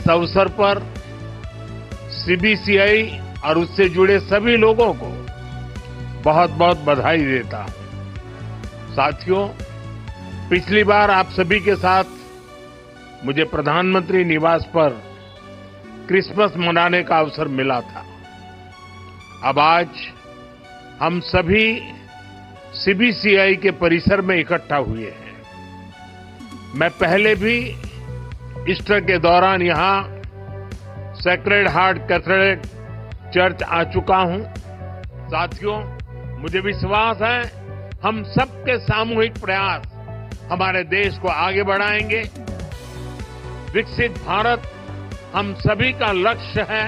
इस अवसर पर सीबीसीआई और उससे जुड़े सभी लोगों को बहुत बहुत बधाई देता हूं। साथियों, पिछली बार आप सभी के साथ मुझे प्रधानमंत्री निवास पर क्रिसमस मनाने का अवसर मिला था। अब आज हम सभी सीबीसीआई के परिसर में इकट्ठा हुए हैं। मैं पहले भी ईस्टर के दौरान यहां सेक्रेड हार्ट कैथेड्रल चर्च आ चुका हूं। साथियों, मुझे विश्वास है हम सबके सामूहिक प्रयास हमारे देश को आगे बढ़ाएंगे। विकसित भारत हम सभी का लक्ष्य है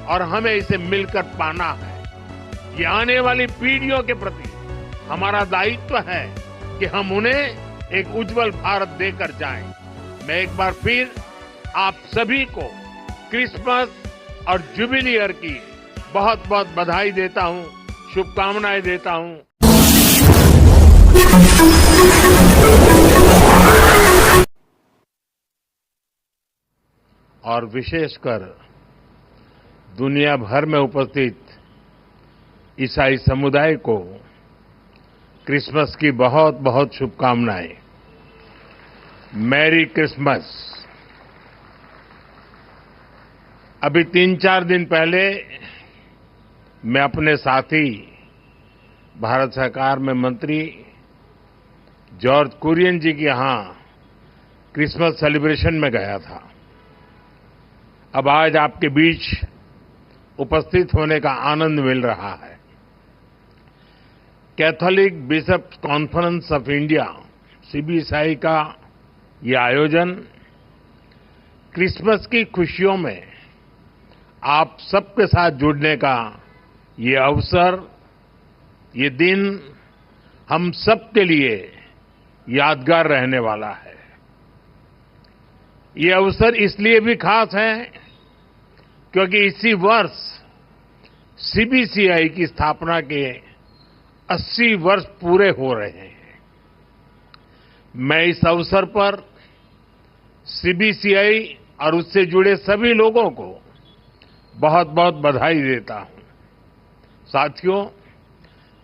और हमें इसे मिलकर पाना है। ये आने वाली पीढ़ियों के प्रति हमारा दायित्व है कि हम उन्हें एक उज्जवल भारत देकर जाएं। मैं एक बार फिर आप सभी को क्रिसमस और जुबिली ईयर की बहुत बहुत बधाई देता हूं, शुभकामनाएं देता हूं। और विशेषकर दुनिया भर में उपस्थित ईसाई समुदाय को क्रिसमस की बहुत बहुत शुभकामनाएं। Merry Christmas. अभी 3-4 दिन पहले मैं अपने साथी भारत सरकार में मंत्री जॉर्ज कुरियन जी के यहां क्रिसमस सेलिब्रेशन में गया था। अब आज आपके बीच उपस्थित होने का आनंद मिल रहा है। Catholic bishops conference of India CBCI का ये आयोजन क्रिसमस की खुशियों में आप सबके साथ जुड़ने का ये अवसर, ये दिन हम सबके लिए यादगार रहने वाला है। ये अवसर इसलिए भी खास है क्योंकि इसी वर्ष सीबीसीआई की स्थापना के 80 वर्ष पूरे हो रहे हैं। मैं इस अवसर पर सीबीसीआई और उससे जुड़े सभी लोगों को बहुत बहुत बधाई देता हूं। साथियों,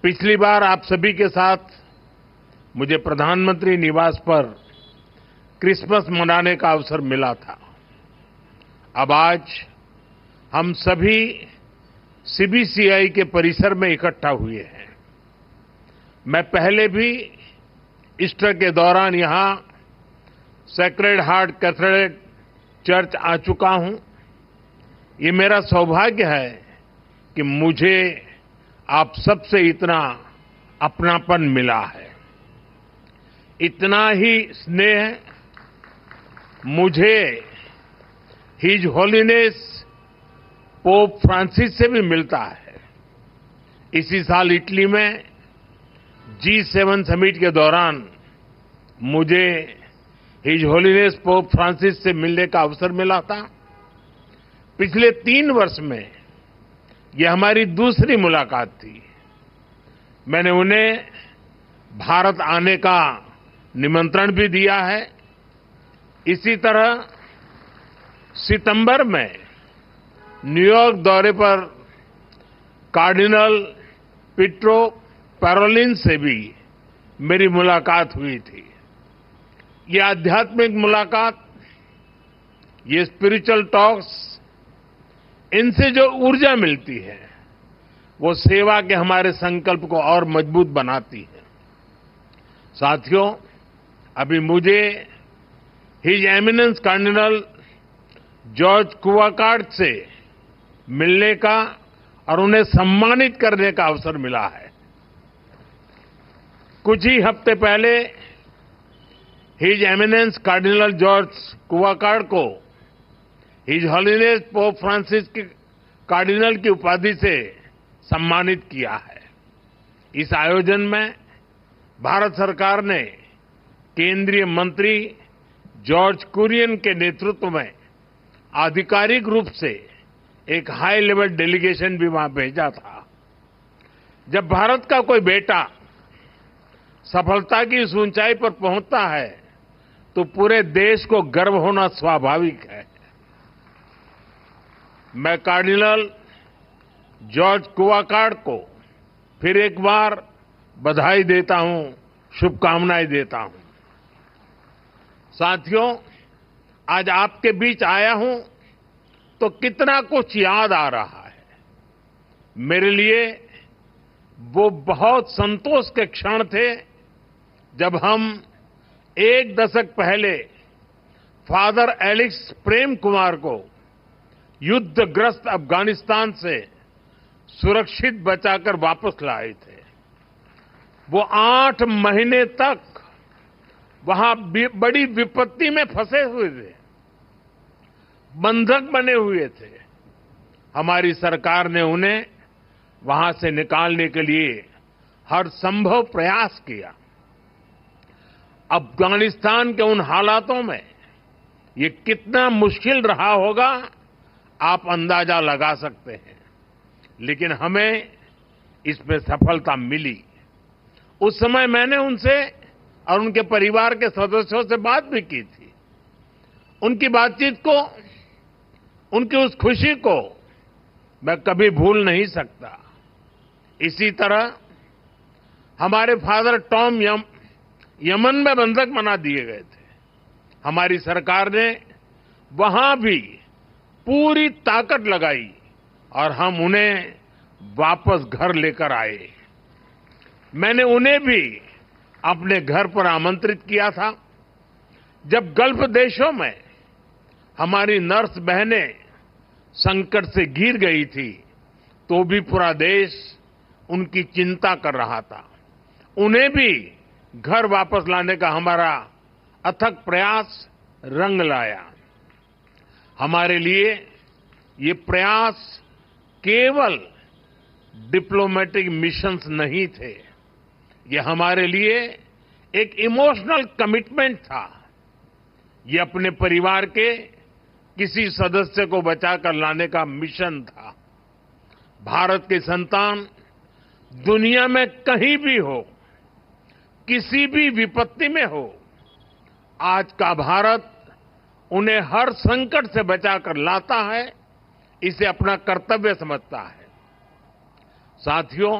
पिछली बार आप सभी के साथ मुझे प्रधानमंत्री निवास पर क्रिसमस मनाने का अवसर मिला था। अब आज हम सभी सीबीसीआई के परिसर में इकट्ठा हुए हैं। मैं पहले भी ईस्टर के दौरान यहां सेक्रेड हार्ट कैथेड्रल चर्च आ चुका हूं। ये मेरा सौभाग्य है कि मुझे आप सबसे इतना अपनापन मिला है। इतना ही स्नेह मुझे हिज होलीनेस पोप फ्रांसिस से भी मिलता है। इसी साल इटली में G7 समिट के दौरान मुझे हिज होलीनेस पोप फ्रांसिस से मिलने का अवसर मिला था। पिछले 3 वर्ष में यह हमारी दूसरी मुलाकात थी। मैंने उन्हें भारत आने का निमंत्रण भी दिया है। इसी तरह सितंबर में न्यूयॉर्क दौरे पर कार्डिनल पीट्रो पैरोलिन से भी मेरी मुलाकात हुई थी। ये आध्यात्मिक मुलाकात, ये स्पिरिचुअल टॉक्स, इनसे जो ऊर्जा मिलती है वो सेवा के हमारे संकल्प को और मजबूत बनाती है। साथियों, अभी मुझे हिज एमिनेंस कार्डिनल जॉर्ज कुवाकार्ड से मिलने का और उन्हें सम्मानित करने का अवसर मिला है। कुछ ही हफ्ते पहले हिज एमिनेंस कार्डिनल जॉर्ज कुवाकार्ड को हिज होलीनेस पोप फ्रांसिस के कार्डिनल की उपाधि से सम्मानित किया है। इस आयोजन में भारत सरकार ने केंद्रीय मंत्री जॉर्ज कुरियन के नेतृत्व में आधिकारिक रूप से एक हाई लेवल डेलीगेशन भी वहां भेजा था। जब भारत का कोई बेटा सफलता की इस ऊंचाई पर पहुंचता है तो पूरे देश को गर्व होना स्वाभाविक है। मैं कार्डिनल जॉर्ज कुवाकार्ड को फिर एक बार बधाई देता हूं, शुभकामनाएं देता हूं। साथियों, आज आपके बीच आया हूं तो कितना कुछ याद आ रहा है। मेरे लिए वो बहुत संतोष के क्षण थे जब हम एक दशक पहले फादर एलेक्स प्रेम कुमार को युद्धग्रस्त अफगानिस्तान से सुरक्षित बचाकर वापस लाए थे। वो 8 महीने तक वहां बड़ी विपत्ति में फंसे हुए थे, बंधक बने हुए थे। हमारी सरकार ने उन्हें वहां से निकालने के लिए हर संभव प्रयास किया। अफगानिस्तान के उन हालातों में ये कितना मुश्किल रहा होगा, आप अंदाजा लगा सकते हैं। लेकिन हमें इसमें सफलता मिली। उस समय मैंने उनसे और उनके परिवार के सदस्यों से बात भी की थी। उनकी बातचीत को, उनकी उस खुशी को मैं कभी भूल नहीं सकता। इसी तरह हमारे फादर टॉम यमन में बंधक बना दिए गए थे। हमारी सरकार ने वहां भी पूरी ताकत लगाई और हम उन्हें वापस घर लेकर आए। मैंने उन्हें भी अपने घर पर आमंत्रित किया था। जब गल्फ देशों में हमारी नर्स बहनें संकट से घिर गई थी तो भी पूरा देश उनकी चिंता कर रहा था। उन्हें भी घर वापस लाने का हमारा अथक प्रयास रंग लाया। हमारे लिए ये प्रयास केवल डिप्लोमेटिक मिशंस नहीं थे, ये हमारे लिए एक इमोशनल कमिटमेंट था। ये अपने परिवार के किसी सदस्य को बचाकर लाने का मिशन था। भारत के संतान दुनिया में कहीं भी हो, किसी भी विपत्ति में हो, आज का भारत उन्हें हर संकट से बचाकर लाता है, इसे अपना कर्तव्य समझता है। साथियों,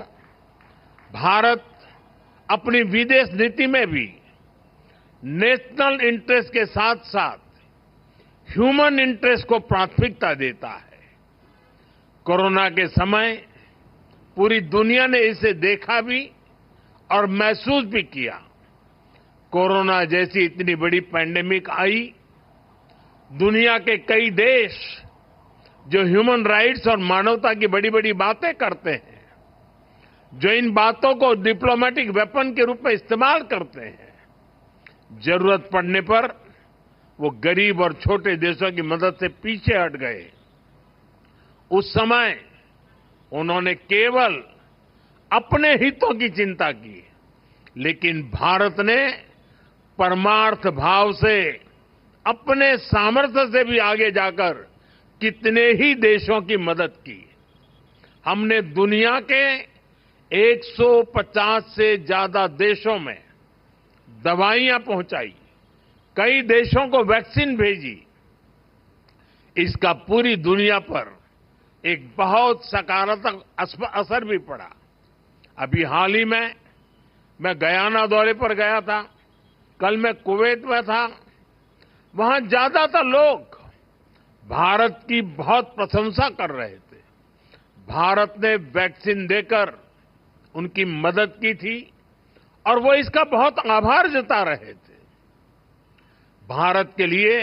भारत अपनी विदेश नीति में भी नेशनल इंटरेस्ट के साथ साथ ह्यूमन इंटरेस्ट को प्राथमिकता देता है। कोरोना के समय पूरी दुनिया ने इसे देखा भी और महसूस भी किया। कोरोना जैसी इतनी बड़ी पैंडेमिक आई, दुनिया के कई देश जो ह्यूमन राइट्स और मानवता की बड़ी बड़ी बातें करते हैं, जो इन बातों को डिप्लोमेटिक वेपन के रूप में इस्तेमाल करते हैं, जरूरत पड़ने पर वो गरीब और छोटे देशों की मदद से पीछे हट गए। उस समय उन्होंने केवल अपने हितों की चिंता की, लेकिन भारत ने परमार्थ भाव से अपने सामर्थ्य से भी आगे जाकर कितने ही देशों की मदद की। हमने दुनिया के 150 से ज्यादा देशों में दवाइयां पहुंचाई, कई देशों को वैक्सीन भेजी। इसका पूरी दुनिया पर एक बहुत सकारात्मक असर भी पड़ा। अभी हाल ही में मैं गयाना दौरे पर गया था, कल मैं कुवैत में था। वहां ज्यादातर लोग भारत की बहुत प्रशंसा कर रहे थे। भारत ने वैक्सीन देकर उनकी मदद की थी और वो इसका बहुत आभार जता रहे थे। भारत के लिए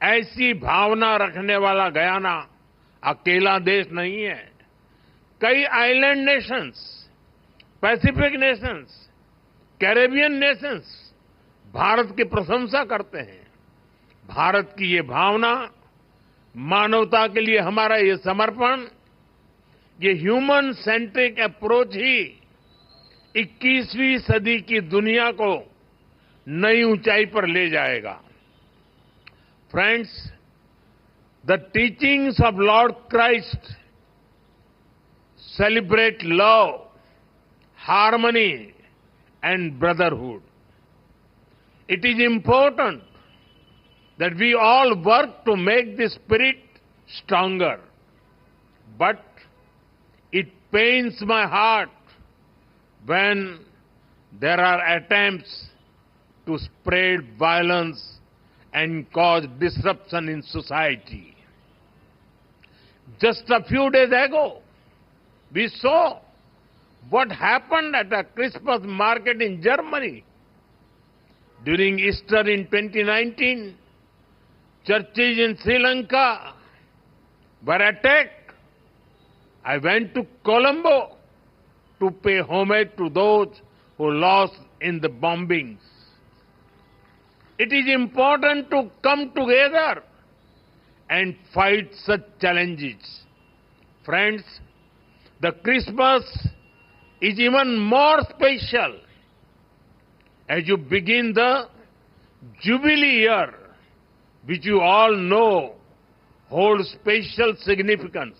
ऐसी भावना रखने वाला गयाना अकेला देश नहीं है। कई island Nations, Pacific Nations, Caribbean Nations Bharat की प्रशंसा करते हैं। भारत की ये भावना, मानवता के लिए हमारा ये समर्पण, ये ह्यूमन सेंट्रिक अप्रोच ही 21वीं सदी की दुनिया को नई ऊंचाई पर ले जाएगा। Friends, the teachings of Lord Christ celebrate love, harmony, and brotherhood. It is important that we all work to make this spirit stronger. but it pains my heart when there are attempts to spread violence and cause disruption in society. Just a few days ago, we saw what happened at a Christmas market in Germany. During Easter in 2019, churches in Sri Lanka were attacked. I went to Colombo to pay homage to those who lost in the bombings. It is important to come together and fight such challenges. Friends, the Christmas is even more special as you begin the Jubilee year, which you all know holds special significance.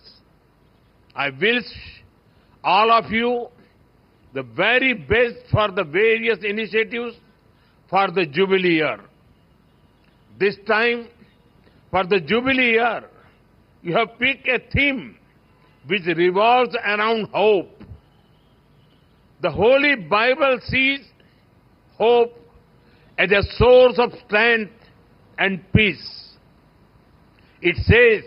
I wish all of you the very best for the various initiatives for the Jubilee year. This time, for the Jubilee year, you have picked a theme which revolves around hope. The Holy Bible sees hope as a source of strength and peace. It says,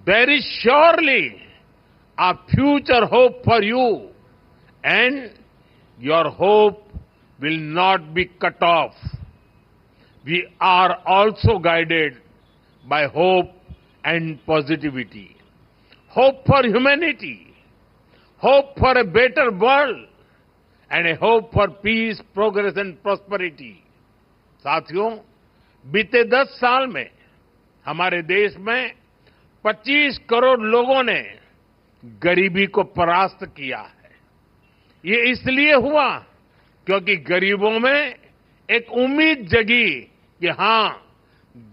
there is surely a future hope for you, and your hope will not be cut off. We are also guided by hope and positivity. Hope for humanity, hope for a better world, and a hope for peace, progress and prosperity. साथियों, बीते 10 साल में हमारे देश में 25 करोड़ लोगों ने गरीबी को परास्त किया है। ये इसलिए हुआ क्योंकि गरीबों में एक उम्मीद जगी कि हां,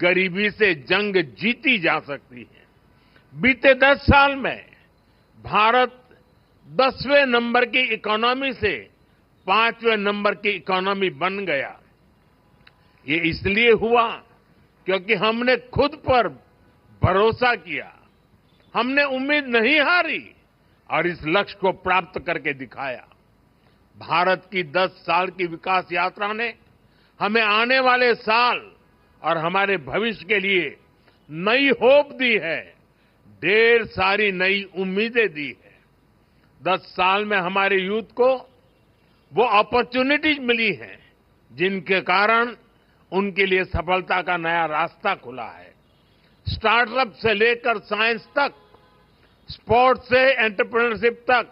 गरीबी से जंग जीती जा सकती है। बीते 10 साल में भारत 10वें नंबर की इकोनॉमी से 5वें नंबर की इकोनॉमी बन गया। ये इसलिए हुआ क्योंकि हमने खुद पर भरोसा किया, हमने उम्मीद नहीं हारी और इस लक्ष्य को प्राप्त करके दिखाया। भारत की 10 साल की विकास यात्रा ने हमें आने वाले साल और हमारे भविष्य के लिए नई होप दी है, ढेर सारी नई उम्मीदें दी है। 10 साल में हमारे यूथ को वो अपॉर्चुनिटीज मिली हैं जिनके कारण उनके लिए सफलता का नया रास्ता खुला है। स्टार्टअप से लेकर साइंस तक, स्पोर्ट्स से एंटरप्रेन्योरशिप तक,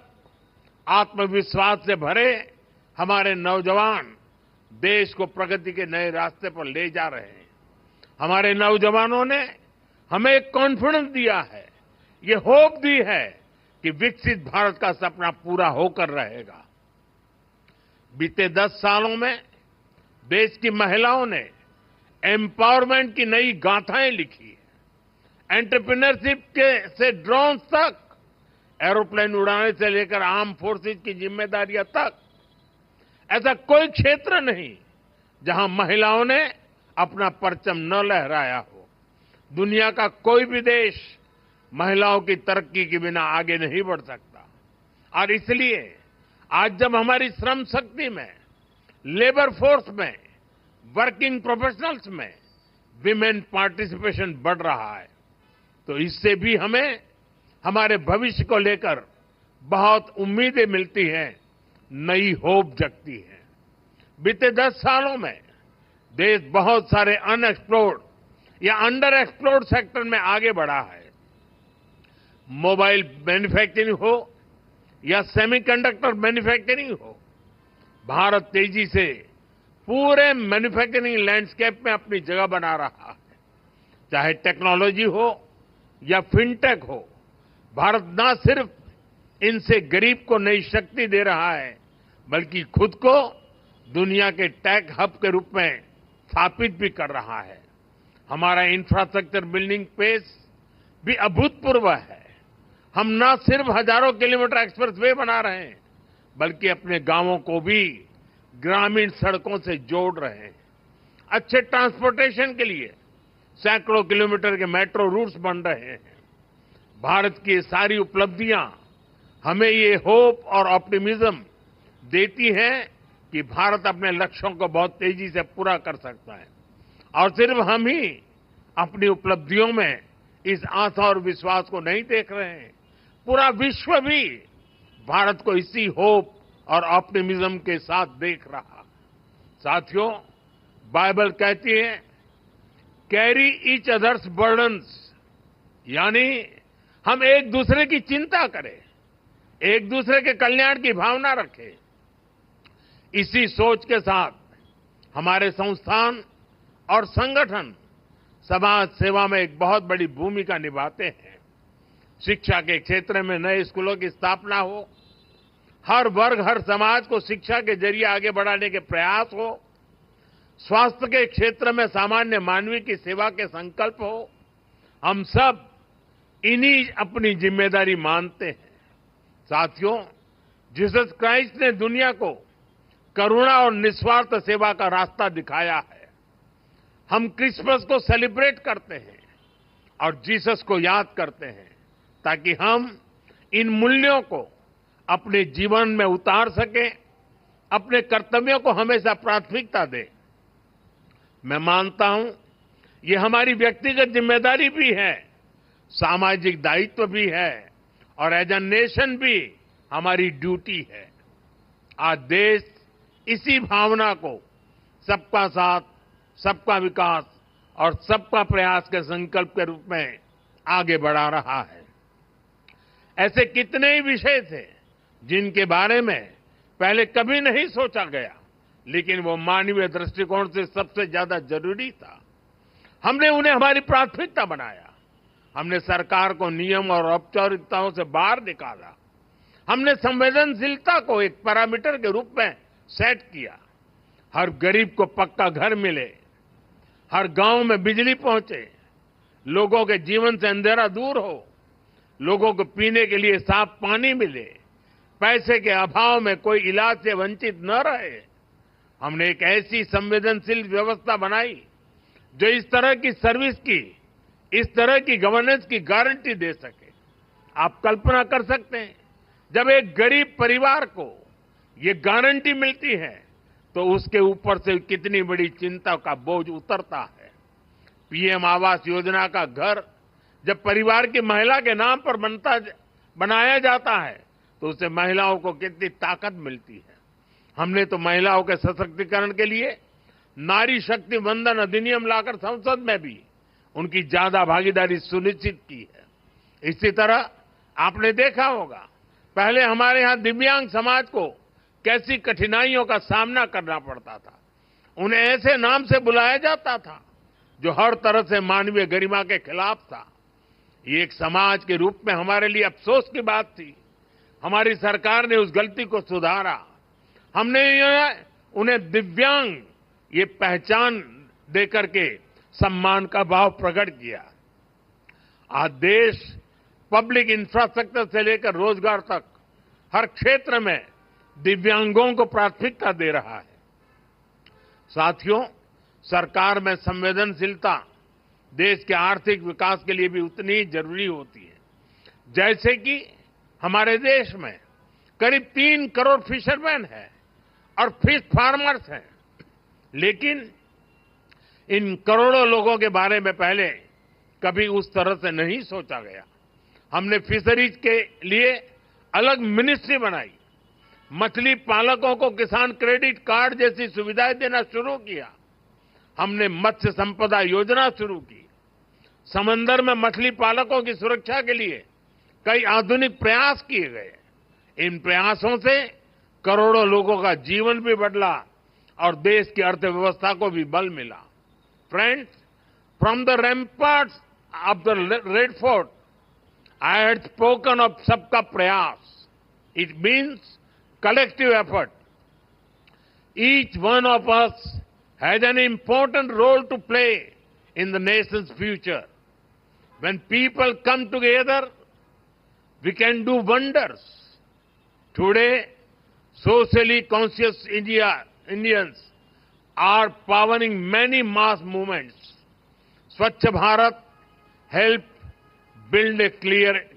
आत्मविश्वास से भरे हमारे नौजवान देश को प्रगति के नए रास्ते पर ले जा रहे हैं। हमारे नौजवानों ने हमें एक कॉन्फिडेंस दिया है, ये होप दी है कि विकसित भारत का सपना पूरा होकर रहेगा। बीते 10 सालों में देश की महिलाओं ने एम्पावरमेंट की नई गाथाएं लिखी है। एंटरप्रेन्योरशिप से ड्रोन्स तक, एरोप्लेन उड़ाने से लेकर आर्म फोर्सेज की जिम्मेदारियां तक, ऐसा कोई क्षेत्र नहीं जहां महिलाओं ने अपना परचम न लहराया हो। दुनिया का कोई भी देश महिलाओं की तरक्की के बिना आगे नहीं बढ़ सकता। और इसलिए आज जब हमारी श्रम शक्ति में, लेबर फोर्स में, वर्किंग प्रोफेशनल्स में विमेन पार्टिसिपेशन बढ़ रहा है, तो इससे भी हमें हमारे भविष्य को लेकर बहुत उम्मीदें मिलती हैं, नई होप जगती है। बीते 10 सालों में देश बहुत सारे अनएक्सप्लोर्ड या अंडर एक्सप्लोर्ड सेक्टर में आगे बढ़ा है। मोबाइल मैन्युफैक्चरिंग हो या सेमीकंडक्टर मैन्युफैक्चरिंग हो, भारत तेजी से पूरे मैन्युफैक्चरिंग लैंडस्केप में अपनी जगह बना रहा है। चाहे टेक्नोलॉजी हो या फिनटेक हो, भारत न सिर्फ इनसे गरीब को नई शक्ति दे रहा है, बल्कि खुद को दुनिया के टेक हब के रूप में स्थापित भी कर रहा है। हमारा इंफ्रास्ट्रक्चर बिल्डिंग पेस भी अभूतपूर्व है। हम न सिर्फ हजारों किलोमीटर एक्सप्रेस वे बना रहे हैं, बल्कि अपने गांवों को भी ग्रामीण सड़कों से जोड़ रहे हैं। अच्छे ट्रांसपोर्टेशन के लिए सैकड़ों किलोमीटर के मेट्रो रूट्स बन रहे हैं। भारत की ये सारी उपलब्धियां हमें ये होप और ऑप्टिमिज्म देती हैं कि भारत अपने लक्ष्यों को बहुत तेजी से पूरा कर सकता है और सिर्फ हम ही अपनी उपलब्धियों में इस आशा और विश्वास को नहीं देख रहे हैं, पूरा विश्व भी भारत को इसी होप और ऑप्टिमिज्म के साथ देख रहा। साथियों, बाइबल कहती है कैरी ईच अदर्स बर्डन्स, यानी हम एक दूसरे की चिंता करें, एक दूसरे के कल्याण की भावना रखें। इसी सोच के साथ हमारे संस्थान और संगठन समाज सेवा में एक बहुत बड़ी भूमिका निभाते हैं। शिक्षा के क्षेत्र में नए स्कूलों की स्थापना हो, हर वर्ग हर समाज को शिक्षा के जरिए आगे बढ़ाने के प्रयास हो, स्वास्थ्य के क्षेत्र में सामान्य मानवीय की सेवा के संकल्प हो, हम सब इन्हीं अपनी जिम्मेदारी मानते हैं। साथियों, जीसस क्राइस्ट ने दुनिया को करुणा और निस्वार्थ सेवा का रास्ता दिखाया है। हम क्रिसमस को सेलिब्रेट करते हैं और जीसस को याद करते हैं ताकि हम इन मूल्यों को अपने जीवन में उतार सकें, अपने कर्तव्यों को हमेशा प्राथमिकता दें। मैं मानता हूं ये हमारी व्यक्तिगत जिम्मेदारी भी है, सामाजिक दायित्व भी है और एज अ नेशन भी हमारी ड्यूटी है। आज देश इसी भावना को सबका साथ, सबका विकास और सबका प्रयास के संकल्प के रूप में आगे बढ़ा रहा है। ऐसे कितने ही विषय थे जिनके बारे में पहले कभी नहीं सोचा गया, लेकिन वो मानवीय दृष्टिकोण से सबसे ज्यादा जरूरी था। हमने उन्हें हमारी प्राथमिकता बनाया। हमने सरकार को नियम और औपचारिकताओं से बाहर निकाला। हमने संवेदनशीलता को एक पैरामीटर के रूप में सेट किया। हर गरीब को पक्का घर मिले, हर गांव में बिजली पहुंचे, लोगों के जीवन से अंधेरा दूर हो, लोगों को पीने के लिए साफ पानी मिले, पैसे के अभाव में कोई इलाज से वंचित न रहे। हमने एक ऐसी संवेदनशील व्यवस्था बनाई जो इस तरह की सर्विस की, इस तरह की गवर्नेंस की गारंटी दे सके। आप कल्पना कर सकते हैं, जब एक गरीब परिवार को ये गारंटी मिलती है तो उसके ऊपर से कितनी बड़ी चिंता का बोझ उतरता है। पीएम आवास योजना का घर जब परिवार की महिला के नाम पर बनाया जाता है तो उससे महिलाओं को कितनी ताकत मिलती है। हमने तो महिलाओं के सशक्तिकरण के लिए नारी शक्ति वंदन अधिनियम लाकर संसद में भी उनकी ज्यादा भागीदारी सुनिश्चित की है। इसी तरह आपने देखा होगा, पहले हमारे यहां दिव्यांग समाज को कैसी कठिनाइयों का सामना करना पड़ता था। उन्हें ऐसे नाम से बुलाया जाता था जो हर तरह से मानवीय गरिमा के खिलाफ था। ये एक समाज के रूप में हमारे लिए अफसोस की बात थी। हमारी सरकार ने उस गलती को सुधारा। हमने उन्हें दिव्यांग ये पहचान देकर के सम्मान का भाव प्रकट किया। आज देश पब्लिक इंफ्रास्ट्रक्चर से लेकर रोजगार तक हर क्षेत्र में दिव्यांगों को प्राथमिकता दे रहा है। साथियों, सरकार में संवेदनशीलता देश के आर्थिक विकास के लिए भी उतनी ही जरूरी होती है। जैसे कि हमारे देश में करीब 3 करोड़ फिशरमैन हैं और फिश फार्मर्स हैं, लेकिन इन करोड़ों लोगों के बारे में पहले कभी उस तरह से नहीं सोचा गया। हमने फिशरीज के लिए अलग मिनिस्ट्री बनाई, मछली पालकों को किसान क्रेडिट कार्ड जैसी सुविधाएं देना शुरू किया। हमने मत्स्य संपदा योजना शुरू की। समंदर में मछली पालकों की सुरक्षा के लिए कई आधुनिक प्रयास किए गए। इन प्रयासों से करोड़ों लोगों का जीवन भी बदला और देश की अर्थव्यवस्था को भी बल मिला। Friends, from the ramparts of the Red Fort I had spoken of सबका प्रयास। It means collective effort. Each one of us has an important role to play in the nation's future. When people come together, we can do wonders. Today, socially conscious Indians are powering many mass movements. Swachh Bharat helped build a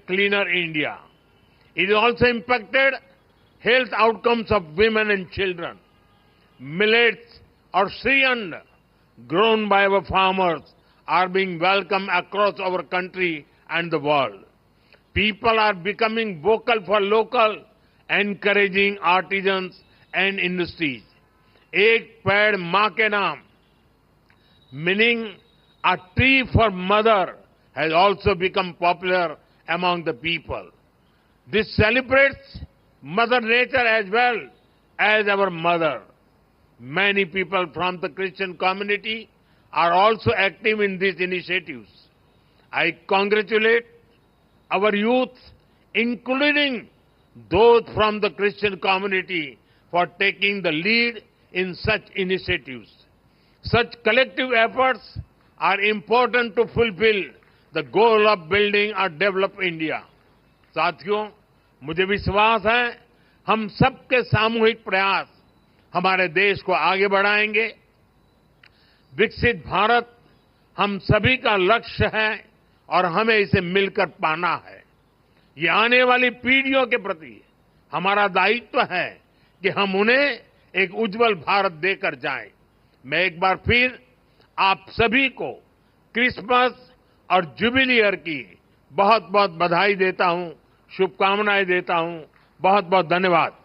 cleaner India. It also impacted health outcomes of women and children. Millets or Shriyand grown by our farmers are being welcomed across our country and the world. People are becoming vocal for local, encouraging artisans and industries. एक पेड़ मां के नाम, meaning a tree for mother, has also become popular among the people. This celebrates Mother Nature as well as our mother. Many people from the Christian community are also active in these initiatives. I congratulate our youth, including those from the Christian community, for taking the lead in such initiatives. Such collective efforts are important to fulfill the goal of building a developed India. साथियों, मुझे विश्वास है हम सबके सामूहिक प्रयास हमारे देश को आगे बढ़ाएंगे। विकसित भारत हम सभी का लक्ष्य है और हमें इसे मिलकर पाना है। ये आने वाली पीढ़ियों के प्रति हमारा दायित्व है कि हम उन्हें एक उज्जवल भारत देकर जाएं। मैं एक बार फिर आप सभी को क्रिसमस और जुबिली ईयर की बहुत बहुत बधाई देता हूं, शुभकामनाएं देता हूं। बहुत बहुत धन्यवाद।